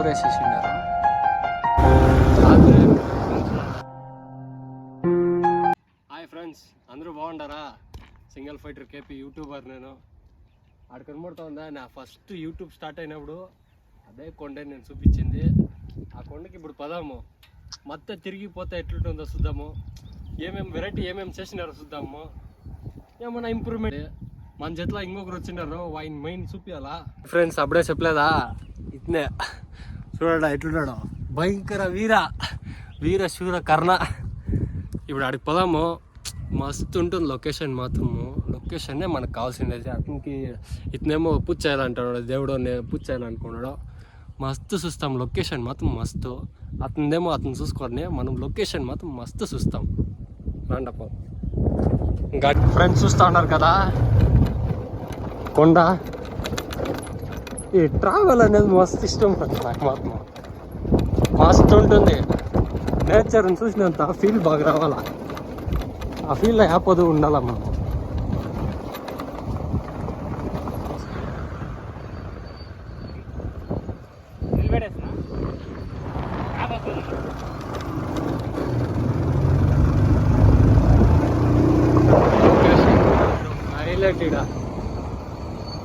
Hi friends, అందరూ బాగుంటారా? Single fighter KP YouTuber. నేను ఆడ కనబడుతుందా నా ఫస్ట్ యూట్యూబ్ స్టార్ట్ అయినప్పుడు అదే కొండ నేను చూపించింది. ఆ కొండకి ఇప్పుడు పదాము మొత్తం తిరిగిపోతే ఎట్లుంటుందో చూద్దాము. ఏమేమి వెరైటీ ఏమేమి చేసినారో చూద్దాము. ఏమన్నా ఇంప్రూవ్మెంట్ మన చేతిలో ఇంకొకరు వచ్చినారు, ఆయన మెయిన్ చూపించాలా. ఫ్రెండ్స్ అప్పుడే చెప్పలేదా, ఇట్నే చూడడా ఎట్లున్నాడు, భయంకర వీర శూర కర్ణ. ఇప్పుడు ఆడికి పోదాము. మస్తు ఉంటుంది లొకేషన్ మాత్రము. లొకేషన్నే మనకు కావాల్సిండేది. అతనికి ఇతనేమో పూజ చేయాలంటాడు, దేవుడు పూజ చేయాలనుకున్నాడు. మస్తు చూస్తాం లొకేషన్ మాత్రం మస్తు. అతనిదేమో అతను చూసుకొని మనం లొకేషన్ మాత్రం మస్తు చూస్తాం. రాండప్ప ఇంకా ఫ్రెండ్స్ చూస్తూ ఉన్నారు కదా కొండ. ఈ ట్రావెల్ అనేది మస్తు ఇష్టం ఫ్రెండ్స్, నాకు మాత్రం మస్తు ఉంటుంది. నేచర్ని చూసినంత ఫీల్ బాగా రావాలా. ఆ ఫీల్లో హ్యాపీ ఉండాలా మనం.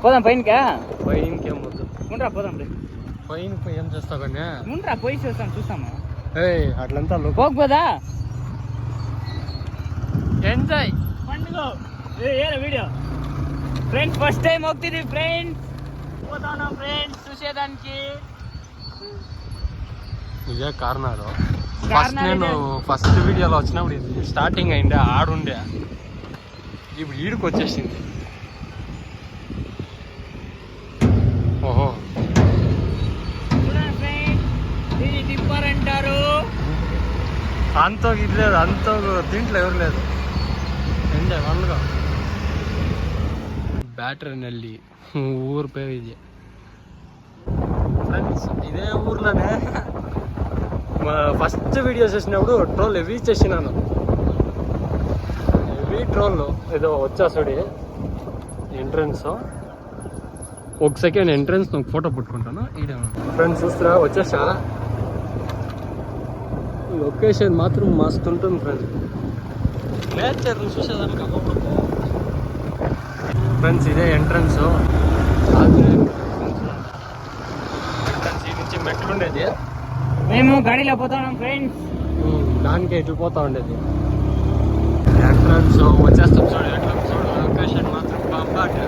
పోదాం పైనకా? పైనకి ఏం వద్దు, ఉండరా పోదాం. పైన పోయి ఏం చేస్తావు కానీ ఉండరా పోయి చూస్తాము. అట్లంతా పోదా ఎంజాయ్ పండుగ వీడియో. ఫ్రెండ్స్ ఫస్ట్ టైం అవుతుంది ఫ్రెండ్స్, పోతాను ఫ్రెండ్స్ చూసేదానికి. ఇదే కార్నాడు. నేను ఫస్ట్ వీడియోలో వచ్చినప్పుడు ఇది స్టార్టింగ్ అయిండే, ఆడుండే. ఇప్పుడు ఈడుకు వచ్చేసింది. ఓహో ఇది టిప్పర్ అంటారు. అంతో ఇది లేదు, అంతో దీంట్లో ఎవరు లేదు. ఎంజాయ్ వండగా. బ్యాటరీ నెల్లి ఊరు పేరు ఇది. ఫ్రెండ్స్ ఇదే ఊర్లోనే ఫస్ట్ వీడియో చేసినప్పుడు ట్రోల్ హెవీ చేసినాను. హెవీ ట్రోల్ ఏదో వచ్చాసుడి ఎంట్రన్స్. ఒక సెకండ్ ఎంట్రన్స్ నాకు ఫోటో పుట్టుకుంటాను. ఈడే ఫ్రెండ్స్ చూస్తున్నా వచ్చేసా. లొకేషన్ మాత్రం మస్తు ఉంటుంది ఫ్రెండ్స్. నేచర్ చూసేదానికి అప్పుడు ఫ్రెండ్స్ ఇదే ఎంట్రన్స్. ఎంట్రన్స్ ఈ నుంచి మెట్లు ఉండేది. మేము గాడిలో పోతున్నాం ఫ్రెండ్స్. దానికి ఎట్లు పోతా ఉండేది. ఎంట్రన్స్ వచ్చేస్తాం చూడు. ఎట్లా చూడు లొకేషన్ మాత్రం బాగా.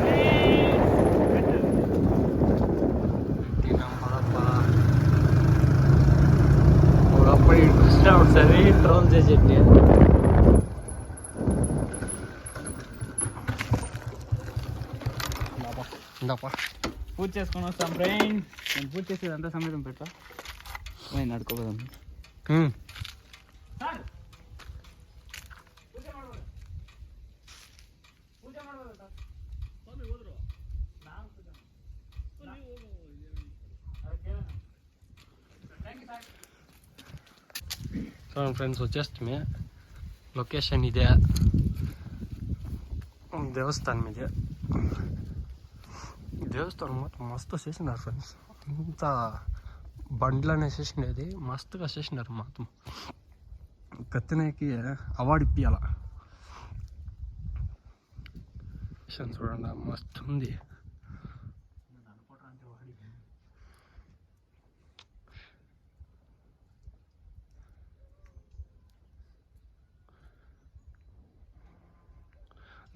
ఒకసారి ట్రోల్ చేసేటి. పూజ చేసుకొని వస్తాం ఫ్రెండ్. నేను పూజ చేసేది అంతా సమేతం పెట్టా. నేను నడుకోపోదాం. ఫ్రెండ్స్ వచ్చేస్తామే. లొకేషన్ ఇదే, దేవస్థానం ఇదే. దేవస్థానం మాత్రం మస్తు చేసినారు ఫ్రెండ్స్. అంత బండ్లనే చేసినది మస్తుగా చేసినారు. మాత్రం కత్తినేకి అవార్డు ఇప్పియాల. చూడండి మస్తు ఉంది.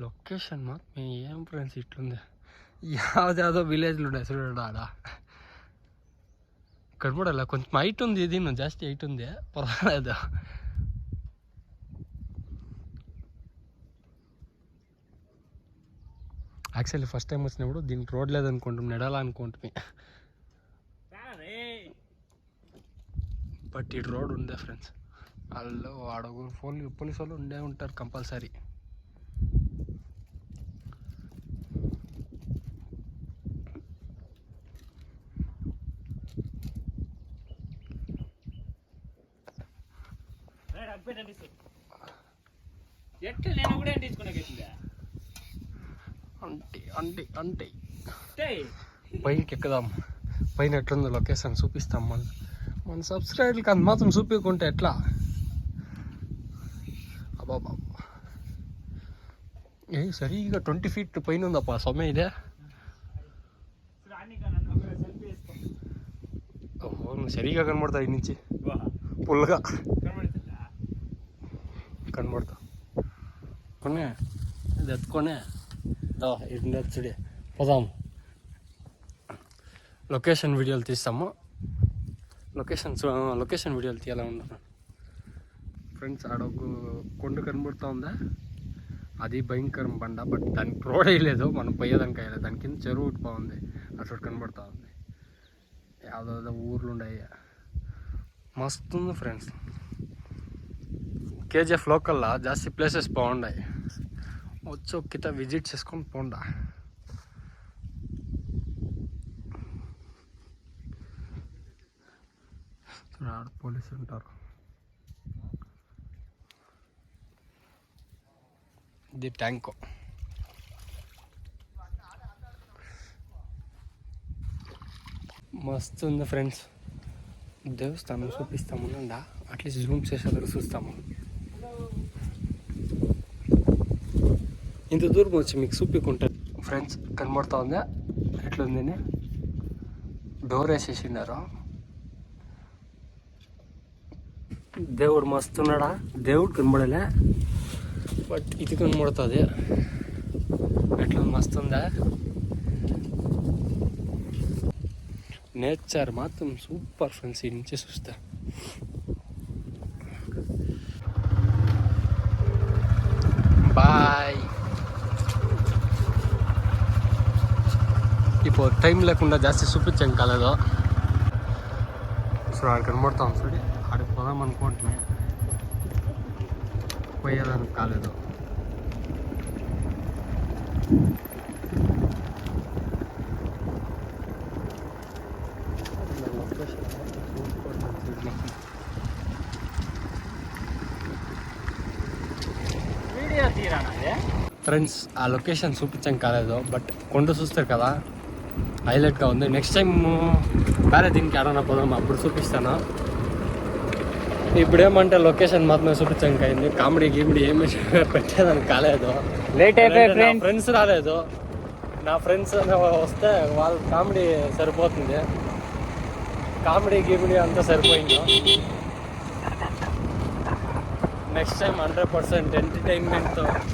లొకేషన్ మాత్రం ఏం ఫ్రెండ్స్ ఇట్లుంది. యావదేదో విలేజ్లు ఉన్నాయి చూడండి. ఆడ కనపడాల కొంచెం హైట్ ఉంది. ఇది జాస్తి హైట్ ఉంది, పర్వాలేదు. యాక్చువల్లీ ఫస్ట్ టైం వచ్చినప్పుడు దీనికి రోడ్ లేదనుకుంటాం, నెడాలనుకుంటామే. బట్ ఈ రోడ్ ఉందే ఫ్రెండ్స్. వాళ్ళు ఆడగురు పోలీసు వాళ్ళు ఉండే ఉంటారు కంపల్సరీ. నేను కూడా అంటించుకున్నా. అంటే పైకి ఎక్కుదాం. పైన ఎట్లుందో లొకేషన్ చూపిస్తాం. మన సబ్స్క్రైబర్కి అంత మాత్రం చూపించుకుంటే ఎట్లా? అబ్బాబా సరిగా 20 feet పైన ఉందప్ప సొమ్మె ఇదే. ఓహో నువ్వు సరిగా కనబడతావు ఈ నుంచి, పుల్లగా కనబడతావు. కొనే ఇది ఎత్తుకొనే ఇచ్చుడే పోదాము. లొకేషన్ వీడియోలు తీస్తాము. లొకేషన్ వీడియోలు తీయాలని ఉన్నాను ఫ్రెండ్స్. ఆడొక కొండ కనబడుతూ ఉందా, అది భయంకరం బండ. బట్ దానికి రోడ్ వేయలేదు, మనం పోయేదానికి వేయలేదు. దాని కింద చెరువు ఒకటి బాగుంది, అటు కనబడుతూ ఉంది. యావదో ఊర్లు ఉన్నాయి, మస్తు ఉంది ఫ్రెండ్స్. కేజీఎఫ్ లోకల్లో జాస్తి ప్లేసెస్ బాగున్నాయి, వచ్చి ఒక్కిత విజిట్ చేసుకొని పోండా. ఆడ పోలీసులు ఉంటారు. ఇది ట్యాంకు. మస్తు ఉంది ఫ్రెండ్స్. దేవస్థానం చూపిస్తాము, అట్లీస్ట్ జూమ్ చేసేందుకు చూస్తాము. ఇంత దూరం వచ్చి మీకు చూపించుకుంటాను ఫ్రెండ్స్. కనబడుతూ ఉందా ఎట్లుందని? డోర్ వేసేసినారు. దేవుడు మస్తున్నాడా? దేవుడు కనబడలే, బట్ ఇది కనబడుతుంది. ఎట్లా మస్తుందా? నేచర్ మాత్రం సూపర్ ఫ్రెండ్స్. ఈ నుంచి చూస్తా బాయ్. ఇప్పుడు టైం లేకుండా జాస్తి చూపించాం కాలేదో. సో ఆడ కనబడతాం చూడి, ఆడికి పోదాం అనుకుంటున్నాయి, పోయేదానికి కాలేదు. ఫ్రెండ్స్ ఆ లొకేషన్ చూపించాం కాలేదు, బట్ కొండ చూస్తారు కదా హైలైట్గా ఉంది. నెక్స్ట్ టైం వేరే దీనికి ఆడనా పోదాం, అప్పుడు చూపిస్తాను. ఇప్పుడు ఏమంటే లొకేషన్ మాత్రమే చూపించాం కాయింది, కామెడీ గీమిడీ ఏమి పెట్టేదానికి కాలేదు. లేట్ అయిపోయి ఫ్రెండ్స్ రాలేదు. నా ఫ్రెండ్స్ వస్తే వాళ్ళ కామెడీ సరిపోతుంది, కామెడీ గీమిడీ అంతా సరిపోయింది. Next time 100% ఎంటర్టైన్మెంట్తో